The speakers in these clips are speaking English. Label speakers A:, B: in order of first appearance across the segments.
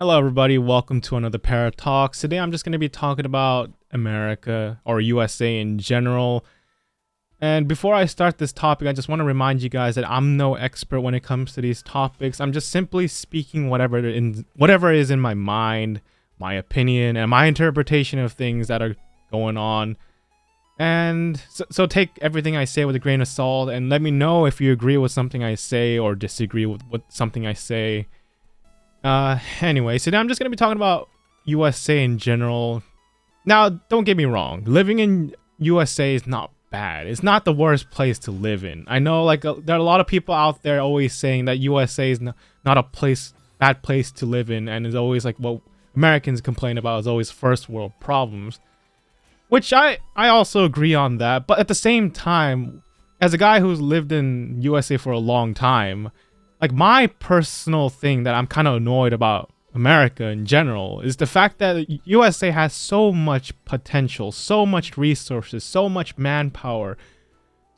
A: Hello, everybody. Welcome to another ParaTalks. Today, I'm just going to be talking about America or USA in general. And before I start this topic, I just want to remind you guys that I'm no expert when it comes to these topics. I'm just simply speaking whatever is in my mind, my opinion, and my interpretation of things that are going on. And so take everything I say with a grain of salt, and let me know if you agree with something I say or disagree with something I say. Anyway, so now I'm just gonna be talking about USA in general. Now, don't get me wrong, living in USA is not bad. It's not the worst place to live in. I know, there are a lot of people out there always saying that USA is not a bad place to live in, and is always like what Americans complain about is always first world problems. Which I also agree on that, but at the same time, as a guy who's lived in USA for a long time, like my personal thing that I'm kind of annoyed about America in general is the fact that USA has so much potential, so much resources, so much manpower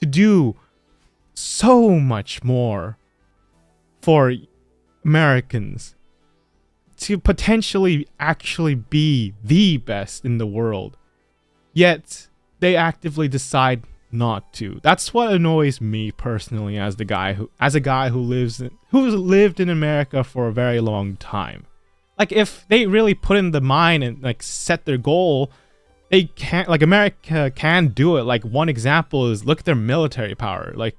A: to do so much more for Americans to potentially actually be the best in the world. Yet they actively decide not to. That's what annoys me personally as a guy who's lived in America for a very long time. Like, if they really put in the mind and like set their goal, they can't. Like, America can do it. Like, one example is look at their military power. Like,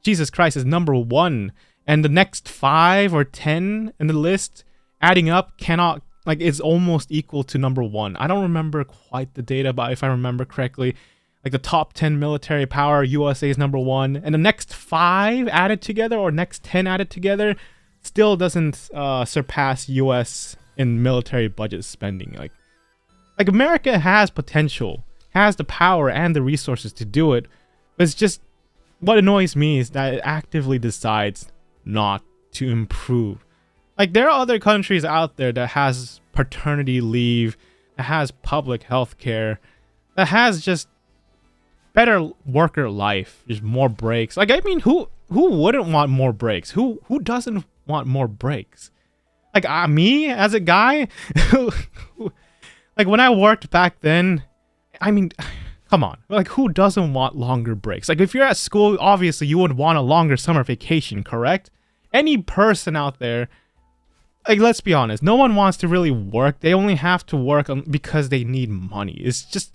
A: Jesus Christ is #1, and the next 5 or 10 in the list adding up cannot, like, is almost equal to #1. I don't remember quite the data, but if I remember correctly, like the top 10 military power, USA is #1, and the next 5 added together or next 10 added together still doesn't surpass US in military budget spending. Like America has potential, has the power and the resources to do it, but it's just what annoys me is that it actively decides not to improve. Like, there are other countries out there that has paternity leave, that has public health care, that has just better worker life, just more breaks. Like, I mean, who wouldn't want more breaks? Who doesn't want more breaks? Like, me as a guy, like when I worked back then, I mean, come on, like, who doesn't want longer breaks? Like, if you're at school, obviously you would want a longer summer vacation, correct? Any person out there, like, let's be honest, no one wants to really work. They only have to work because they need money. It's just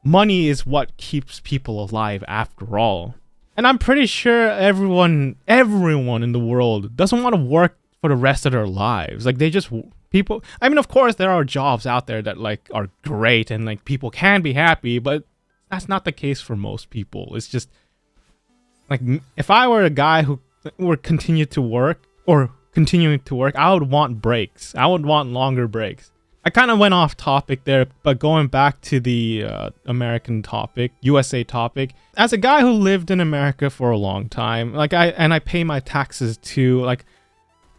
A: money is what keeps people alive after all. And I'm pretty sure everyone in the world doesn't want to work for the rest of their lives. Like, I mean, of course there are jobs out there that like are great and like people can be happy, but that's not the case for most people. It's just like, if I were a guy who were continuing to work, I would want breaks. I would want longer breaks. I kind of went off topic there, but going back to the American topic, USA topic, as a guy who lived in America for a long time, like I pay my taxes too, like,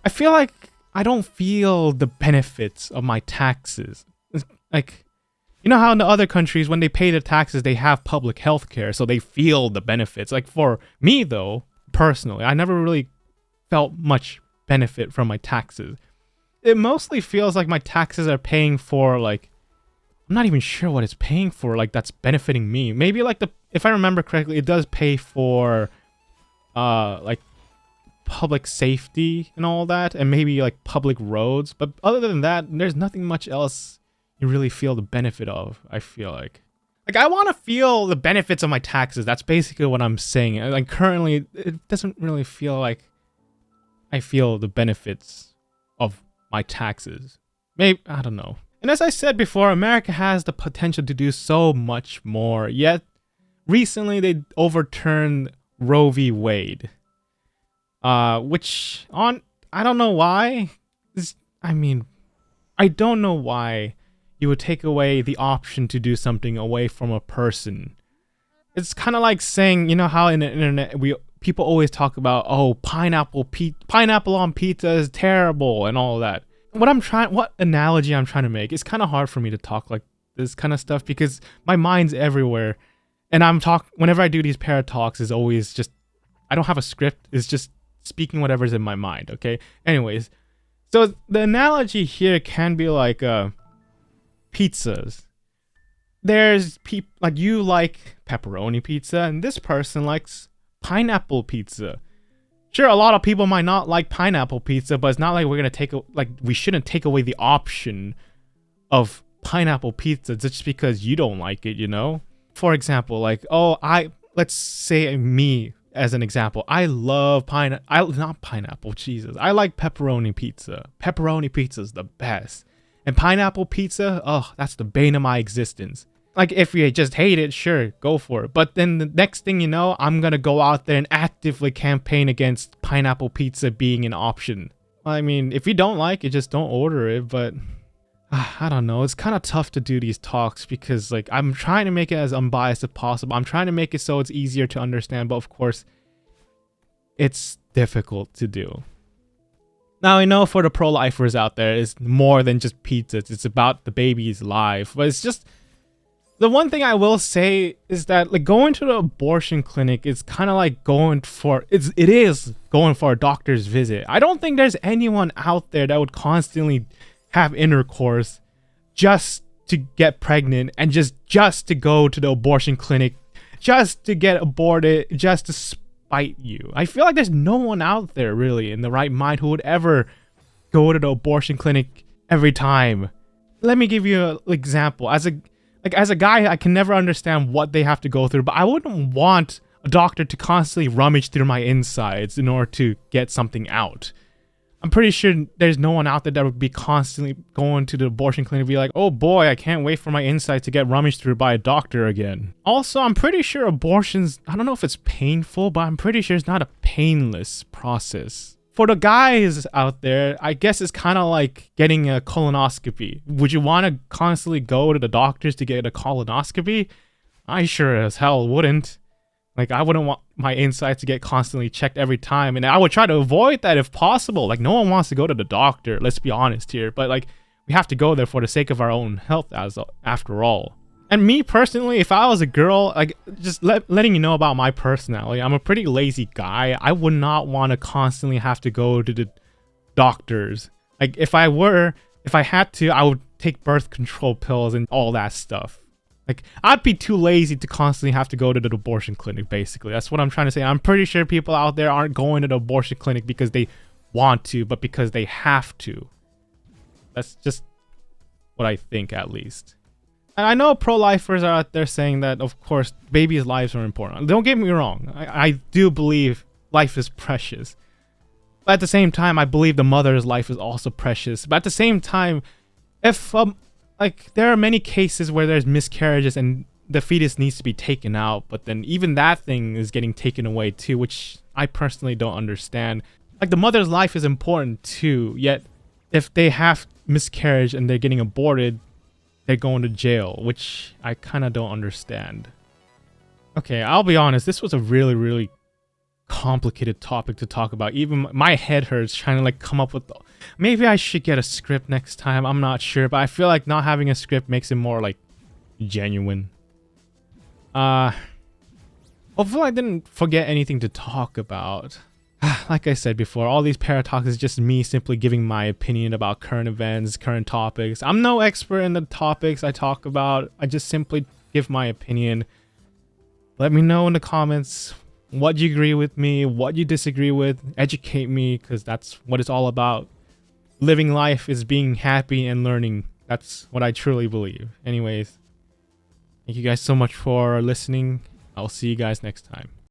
A: I feel like I don't feel the benefits of my taxes. Like, you know how in the other countries, when they pay their taxes, they have public health care, so they feel the benefits. Like, for me though, personally, I never really felt much benefit from my taxes. It mostly feels like my taxes are paying for, like, I'm not even sure what it's paying for, like, that's benefiting me. Maybe, like, if I remember correctly, it does pay for, like, public safety and all that, and maybe, like, public roads. But other than that, there's nothing much else you really feel the benefit of, I feel like. Like, I want to feel the benefits of my taxes. That's basically what I'm saying. Like, currently, it doesn't really feel like I feel the benefits of my taxes. Maybe, I don't know. And as I said before, America has the potential to do so much more, yet recently they overturned Roe v. Wade. I don't know why. I don't know why you would take away the option to do something away from a person. It's kind of like saying, you know how in the internet people always talk about, oh, pineapple on pizza is terrible and all that. What analogy I'm trying to make, it's kind of hard for me to talk like this kind of stuff because my mind's everywhere, and whenever I do these ParaTalks is always just, I don't have a script. It's just speaking whatever's in my mind. Okay. Anyways, So the analogy here can be like pizzas. There's people like you like pepperoni pizza, and this person likes pineapple pizza. Sure, a lot of people might not like pineapple pizza, but it's not like we're gonna we shouldn't take away the option of pineapple pizza just because you don't like it, you know? For example, like, let's say me as an example. I love not pineapple, Jesus. I like pepperoni pizza. Pepperoni pizza is the best. And pineapple pizza, oh, that's the bane of my existence. Like, if you just hate it, sure, go for it. But then the next thing you know, I'm gonna go out there and actively campaign against pineapple pizza being an option. I mean, if you don't like it, just don't order it, but I don't know. It's kind of tough to do these talks because, like, I'm trying to make it as unbiased as possible. I'm trying to make it so it's easier to understand, but of course, it's difficult to do. Now, I know for the pro-lifers out there, it's more than just pizzas. It's about the baby's life. But it's just... The one thing I will say is that, like, going to the abortion clinic is kind of like going for a doctor's visit. I don't think there's anyone out there that would constantly have intercourse just to get pregnant and just to go to the abortion clinic, just to get aborted, just to spite you. I feel like there's no one out there really in the right mind who would ever go to the abortion clinic every time. Let me give you an example. As a guy, I can never understand what they have to go through, but I wouldn't want a doctor to constantly rummage through my insides in order to get something out. I'm pretty sure there's no one out there that would be constantly going to the abortion clinic and be like, oh boy, I can't wait for my insides to get rummaged through by a doctor again. Also, I'm pretty sure abortions, I don't know if it's painful, but I'm pretty sure it's not a painless process. For the guys out there, I guess it's kind of like getting a colonoscopy. Would you want to constantly go to the doctors to get a colonoscopy? I sure as hell wouldn't. Like, I wouldn't want my insides to get constantly checked every time. And I would try to avoid that if possible. Like, no one wants to go to the doctor, let's be honest here. But, like, we have to go there for the sake of our own health after all. And me personally, if I was a girl, like, just letting you know about my personality, I'm a pretty lazy guy. I would not want to constantly have to go to the doctors. Like, if I had to, I would take birth control pills and all that stuff. Like, I'd be too lazy to constantly have to go to the abortion clinic, basically. That's what I'm trying to say. I'm pretty sure people out there aren't going to the abortion clinic because they want to, but because they have to. That's just what I think, at least. And I know pro-lifers are out there saying that, of course, babies' lives are important. Don't get me wrong. I do believe life is precious. But at the same time, I believe the mother's life is also precious. But at the same time, if, like, there are many cases where there's miscarriages and the fetus needs to be taken out, but then even that thing is getting taken away too, which I personally don't understand. Like, the mother's life is important too, yet if they have miscarriage and they're getting aborted, they're going to jail, which I kind of don't understand. Okay, I'll be honest, this was a really, really complicated topic to talk about. Even my head hurts trying to, like, come up with maybe I should get a script next time. I'm not sure, but I feel like not having a script makes it more, like, genuine. Hopefully I didn't forget anything to talk about. Like I said before, all these ParaTalks is just me simply giving my opinion about current events, current topics. I'm no expert in the topics I talk about. I just simply give my opinion. Let me know in the comments what you agree with me, what you disagree with. Educate me, because that's what it's all about. Living life is being happy and learning. That's what I truly believe. Anyways, thank you guys so much for listening. I'll see you guys next time.